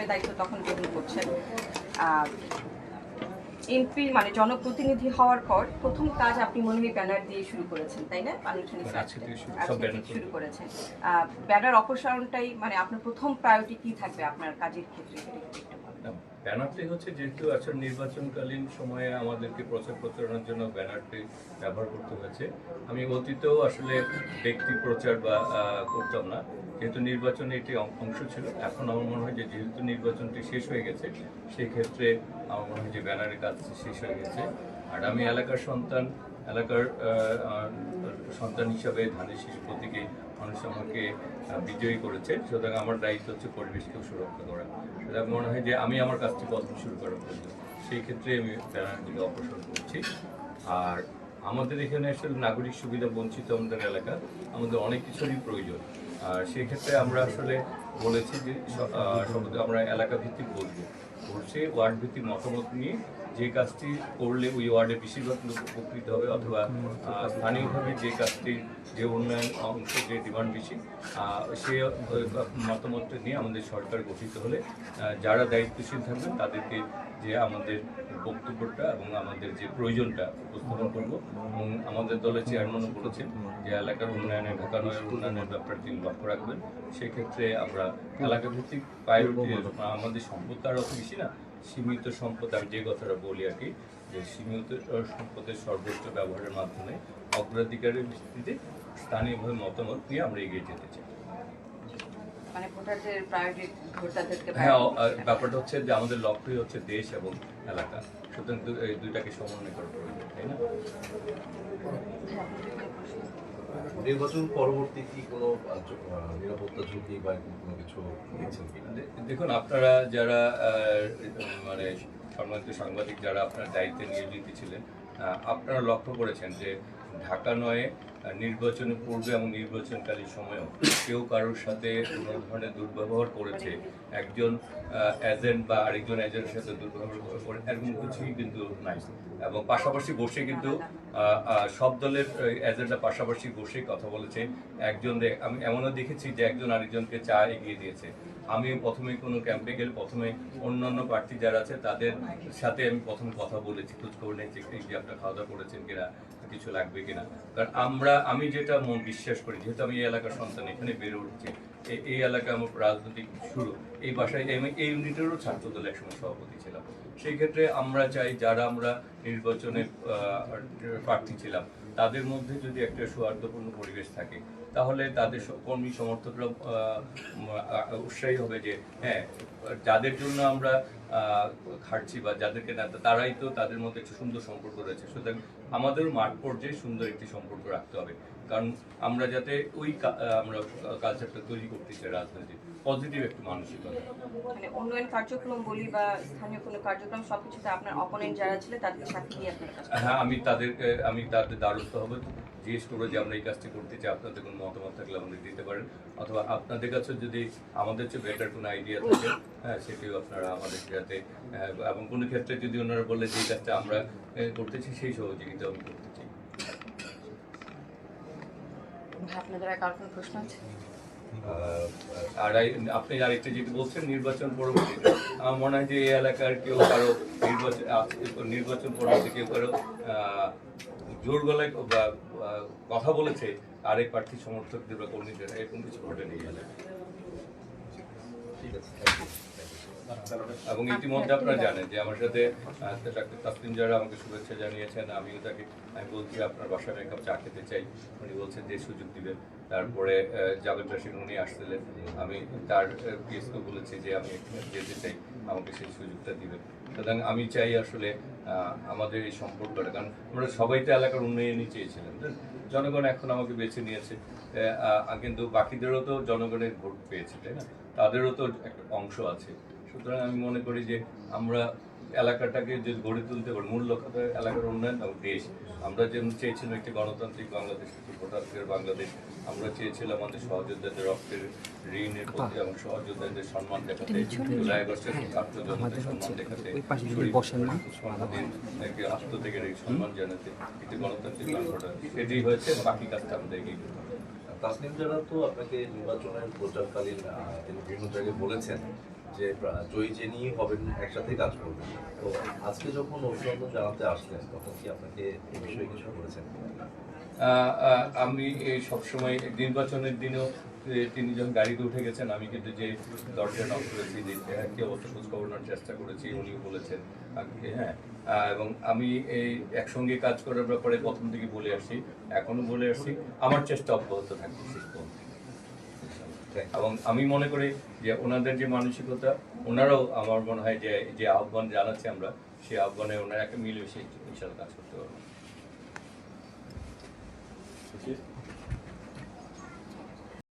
দায়িত্ব তখন গ্রহণ করছেন। এমপি মানে জনপ্রতিনিধি হওয়ার পর প্রথম কাজ আপনি মনে হয় ব্যানার দিয়ে শুরু করেছেন, তাই না? আনুষ্ঠানিক শুরু করেছেন। ব্যানার অপসারণটাই মানে আপনার প্রথম প্রায়োরিটি কি থাকবে আপনার কাজের ক্ষেত্রে? ব্যানারটি হচ্ছে যেহেতু আসলে নির্বাচনকালীন সময়ে আমাদেরকে প্রচার প্রচারণার জন্য ব্যানারটি ব্যবহার করতে হয়েছে। আমি অতীতেও আসলে ব্যক্তি প্রচার বা করতাম না, যেহেতু নির্বাচনে এটি অংশ ছিল। এখন আমার মনে হয় যে যেহেতু নির্বাচনটি শেষ হয়ে গেছে, সেই ক্ষেত্রে আমার মনে হয় যে ব্যানারের কাজ শেষ হয়ে গেছে। আর আমি এলাকার সন্তান হিসাবে ধানের শীষ প্রতীকে মানুষ আমাকে বিজয়ী করেছে, সুতরাং আমার দায়িত্ব হচ্ছে পরিবেশকেও সুরক্ষা করা। সুতরাং মনে হয় যে আমি আমার কাজটি প্রথম শুরু করার প্রয়োজন, সেই ক্ষেত্রে আমি ব্যানারগুলো অপসারণ করছি। আর আমাদের এখানে আসলে নাগরিক সুবিধা বঞ্চিত আমাদের এলাকা, আমাদের অনেক কিছুরই প্রয়োজন। আর সেই ক্ষেত্রে আমরা আসলে বলেছি যে আমরা এলাকা ভিত্তিক বলবো, ওয়ার্ড ভিত্তিক মতামত নিয়ে যে কাজটি করলে ওই ওয়ার্ডে বেশিরভাগ লোক উপকৃত হবে, অথবা স্থানীয়ভাবে যে কাজটি যে উন্নয়ন অংশ যে ডিমান্ড বেশি, সে মতামতটা নিয়ে আমাদের সরকার গঠিত হলে যারা দায়িত্বশীল থাকবেন তাদেরকে যে আমাদের বক্তব্যটা এবং আমাদের যে প্রয়োজনটা উপস্থাপন করব। এবং আমাদের দলের চেয়ারম্যানও বলেছেন যে এলাকার উন্নয়নে, ঢাকা নগরের উন্নয়নের ব্যাপারে তিনি লক্ষ্য রাখবেন। সেক্ষেত্রে আমরা এলাকা ভিত্তিক প্রায়োরিটি, আমাদের সম্পদ তার অত বেশি না, সীমিত সম্পদ, আমি যে কথাটা বলি আর কি, যে সীমিত সম্পদের সর্বোচ্চ ব্যবহারের মাধ্যমে অগ্রাধিকারের ভিত্তিতে স্থানীয়ভাবে মতামত নিয়ে আমরা এগিয়ে যেতে চাই। হ্যাঁ, ব্যাপারটা হচ্ছে যে আমাদের লক্ষ্যই হচ্ছে দেশ এবং এলাকা, সুতরাং এই দুইটাকে সমন্বয় করা প্রয়োজন, তাই না? নির্বাচন পরবর্তী কি কোনো নিরাপত্তা ঝুঁকি বা কোনো কিছু দেখছেন কিনা? দেখুন, আপনারা যারা মানে সম্মানিত সাংবাদিক যারা আপনার দায়িত্বে নিয়োজিত ছিলেন, আপনারা লক্ষ্য করেছেন যে ঢাকা নয়ে নির্বাচনের পূর্বে এবং নির্বাচনকালীন সময়েও কেউ কারোর সাথে কোনো ধরনের দুর্ব্যবহার করেছে, একজন এজেন্ট বা আরেকজন এজেন্টের সাথে দুর্ব্যবহার করে, এরকম কিছুই কিন্তু নাই। এবং পাশাপাশি বসে কিন্তু সব দলের এজেন্টরা পাশাপাশি বসে কথা বলেছে। আমি এমনও দেখেছি যে একজন আরেকজনকে চা এগিয়ে দিয়েছে। আমি প্রথমে কোনো ক্যাম্পে গেলে প্রথমে অন্যান্য প্রার্থী যারা আছে তাদের সাথে আমি প্রথমে কথা বলেছি, খোঁজখবর নিয়েছি যে আপনারা খাওয়া দাওয়া করেছেন কিনা, কিছু লাগবে কিনা। কারণ আমি যেটা বিশ্বাস করি, যেহেতু আমি এই এলাকার সন্তান, এখানে বেড়ে উঠছি, এই এলাকায় আমার রাজনৈতিক শুরু, এই বাসায় আমি এই ইউনিটেরও ছাত্র দলের একসময় সভাপতি ছিলাম। সেই ক্ষেত্রে আমরা চাই যারা আমরা নির্বাচনে প্রার্থী ছিলাম তাদের মধ্যে যদি একটা সৌহার্দ্যপূর্ণ পরিবেশ থাকে, তাহলে তাদের কর্মী সমর্থকরা উৎসাহী হবে যে হ্যাঁ, যাদের জন্য আমরা খাটছি বা যাদেরকে তারাই তো, তাদের মধ্যে একটা সুন্দর সম্পর্ক রয়েছে। সুতরাং আমাদেরও মাঠ পর্যায়ে সুন্দর একটি সম্পর্ক রাখতে হবে, কারণ আমরা যাতে আমরা কালচারটা তৈরি করতে চাই, রাজনীতির পজিটিভ একটু মানসিকতা। মানে উন্নয়ন কার্যক্রম বলি বা স্থানীয় কোনো কার্যক্রম, সবকিছুতে আপনার অপোনেন্ট যারা ছিল তাদের সাথে নিয়ে আপনার কাজ। হ্যাঁ, আমি তাদের দ্বারস্থ হবে, জিজ্ঞেস করবো যে আমরা এই কাজটি করতে চাই, আপনাদের কোনো মতামত থাকলে আমাদের দিতে পারেন, অথবা আপনাদের কাছে যদি আমাদের চেয়ে বেটার কোনো আইডিয়া থাকে, হ্যাঁ, সেটিও আপনারা আমাদের সাথে, এবং কোনো ক্ষেত্রে যদি ওনারা বলে যে এই কাজটা আমরা করতেছি, সেই সহযোগিতা আমি করতে চাই। আপনাদের আর কারো কোনো প্রশ্ন আছে? আর আপনি আরেকটা যেটি বলছেন নির্বাচন পরবর্তীতে, আমার মনে হয় যে এই এলাকার কেউ কারো নির্বাচন পরবর্তী কেউ কারো জোর গলায় বা কথা বলেছে আরেক প্রার্থী সমর্থকদের বা কর্মীদের, এরকম কিছু ঘটেনি এলাকায়। ঠিক আছে। এবং ইতিমধ্যে আপনারা জানেন যে আমার সাথে ডাক্তার তাসলিম যারা আমাকে শুভেচ্ছা জানিয়েছেন, আমি বলছি আপনার বাসায় এক কাপ চা খেতে চাই, উনি বলছেন যে সুযোগ দিবেন। তারপরে জাভেদ রাশিদ উনি আসছিলেন, আমি তার পিএসকে বলেছি যে আমি যেতে চাই, আমাকে সেই সুযোগটা দিবেন। সুতরাং আমি চাই আসলে আমাদের এই সম্পর্কটা, কারণ আমরা সবাই তো এলাকার উন্নয়নই চেয়েছিলেন, জনগণ এখন আমাকে বেছে নিয়েছে, কিন্তু বাকিদেরও তো জনগণের ভোট পেয়েছে, তাই না? তাদেরও তো একটা অংশ আছে। সুতরাং আমি মনে করি যে আমরা এলাকাটাকে যদি গড়ে তুলতে পারি, মূল লক্ষ্য এলাকার উন্নয়ন এবং দেশ। আমরা যেমন চেয়েছিলাম একটি গণতান্ত্রিক বাংলাদেশ, একটি ভোটাধিকার বাংলাদেশ, আমরা চেয়েছিলাম আমাদের সহযোদ্ধাদের রক্তের ঋণের প্রতি এবং সহযোদ্ধাদের সম্মান দেখাতে, জুলাই আগস্টের ছাত্র জনতার সম্মান দেখাতে, আত্মত্যাগের এই সম্মান জানাতে, একটি গণতান্ত্রিক বাংলা, এটাই হয়েছে। বাকি কাজটা আমাদের এগিয়ে যেতে হবে। তাসনিম জানা তো আপনাকে নির্বাচনের প্রচারকালীন তিনি বিভিন্ন জায়গায় বলেছেন যে জয়ী যিনি হবেন একসাথে কাজ করবেন। তো আজকে যখন অভিনন্দন জানাতে আসলেন তখন কি আপনাকে এই বিষয়ে কিছু বলেছেন? আমি এই সবসময় নির্বাচনের দিনেও তিনি যখন গাড়িতে উঠে গেছেন আমি কিন্তু যে দরজা নক করেছি যে কি অবস্থা খোঁজখবর নেওয়ার চেষ্টা করেছি, উনিও বলেছেন হ্যাঁ। এবং আমি এই একসঙ্গে কাজ করার ব্যাপারে প্রথম থেকে বলে আসছি, এখনো বলে আসছি, আমার চেষ্টা অব্যাহত থাকবে শেষ পর্যন্ত। এবং আমি মনে করি যে ওনাদের যে মানসিকতা, ওনারাও আমার মনে হয় যে আহ্বান জানাচ্ছি আমরা, সেই আহ্বানে ওনারা একটা মিলেমিশে ইনশাল্লাহ কাজ করতে পারবো।